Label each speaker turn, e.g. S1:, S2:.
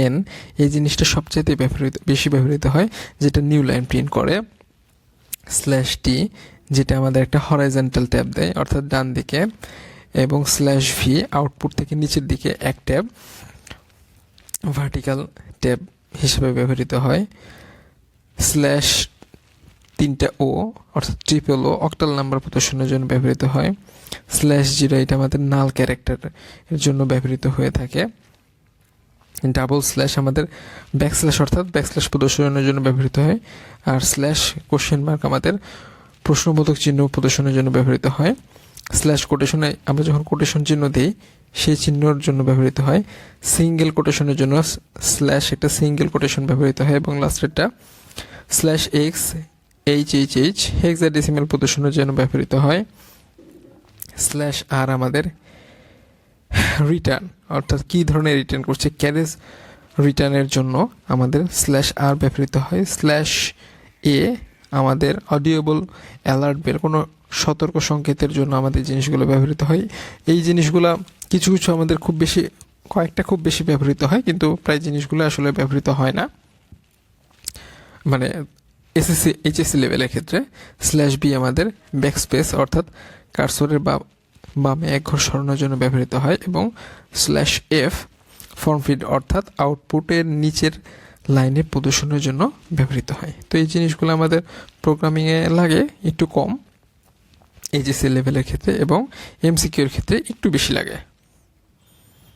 S1: N, এই জিনিসটা সবচেয়ে বেশি ব্যবহৃত হয়, যেটা নিউ লাইন প্রিন্ট করে। স্ল্যাশ টি, যেটা আমাদের একটা হরাইজন্টাল ট্যাব দেয়, অর্থাৎ ডান দিকে, এবং স্ল্যাশ ভি, আউটপুট থেকে নিচের দিকে এক ট্যাব, ভার্টিক্যাল ট্যাব হিসেবে ব্যবহৃত হয়। স্ল্যাশ তিনটা ও, অর্থাৎ ট্রিপল ও, অক্টাল নাম্বার প্রদর্শনের জন্য ব্যবহৃত হয়। স্ল্যাশ জিরো, এটা আমাদের নাল ক্যারেক্টারের জন্য ব্যবহৃত হয়ে থাকে। ডাবল স্ল্যাশ আমাদের ব্যাকস্ল্যাশ, অর্থাৎ ব্যাকস্ল্যাশ প্রদর্শনের জন্য ব্যবহৃত হয়। আর স্ল্যাশ কোশ্চেন মার্ক আমাদের প্রশ্নবোধক চিহ্ন প্রদর্শনের জন্য ব্যবহৃত হয়। স্ল্যাশ কোটেশনে আমরা যখন কোটেশন চিহ্ন দিই, সেই চিহ্নর জন্য ব্যবহৃত হয়। সিঙ্গেল কোটেশনের জন্য স্ল্যাশ একটা সিঙ্গেল কোটেশন ব্যবহৃত হয়, এবং লাস্টেরটা স্ল্যাশ এক্স এইচ হেক্সাডেসিমাল প্রদর্শনের জন্য ব্যবহৃত হয়। স্ল্যাশ আর আমাদের রিটার্ন, অর্থাৎ কী ধরনের রিটার্ন করছে, ক্যারেজ রিটার্নের জন্য আমাদের স্ল্যাশ আর ব্যবহৃত হয়। স্ল্যাশ এ আমাদের অডিওবল অ্যালার্ট বেল, কোনো সতর্ক সংকেতের জন্য আমাদের জিনিসগুলো ব্যবহৃত হয়। এই জিনিসগুলো কিছু কিছু আমাদের কয়েকটা খুব বেশি ব্যবহৃত হয়, কিন্তু প্রায় জিনিসগুলো আসলে ব্যবহৃত হয় না, মানে এসএসসি এইচএসসি লেভেলের ক্ষেত্রে। স্ল্যাশ বি আমাদের ব্যাকস্পেস, অর্থাৎ কার্সরের বামে এক ঘর সরানোর জন্য ব্যবহৃত হয়। এবং স্ল্যাশ এফ ফর্ম ফিড, অর্থাৎ আউটপুটের নিচের লাইনে প্রদর্শনের জন্য ব্যবহৃত হয়। তো এই জিনিসগুলো আমাদের প্রোগ্রামিংয়ে লাগে একটু কম এইচএসসি লেভেলের ক্ষেত্রে, এবং এমসিকিউর ক্ষেত্রে একটু বেশি লাগে।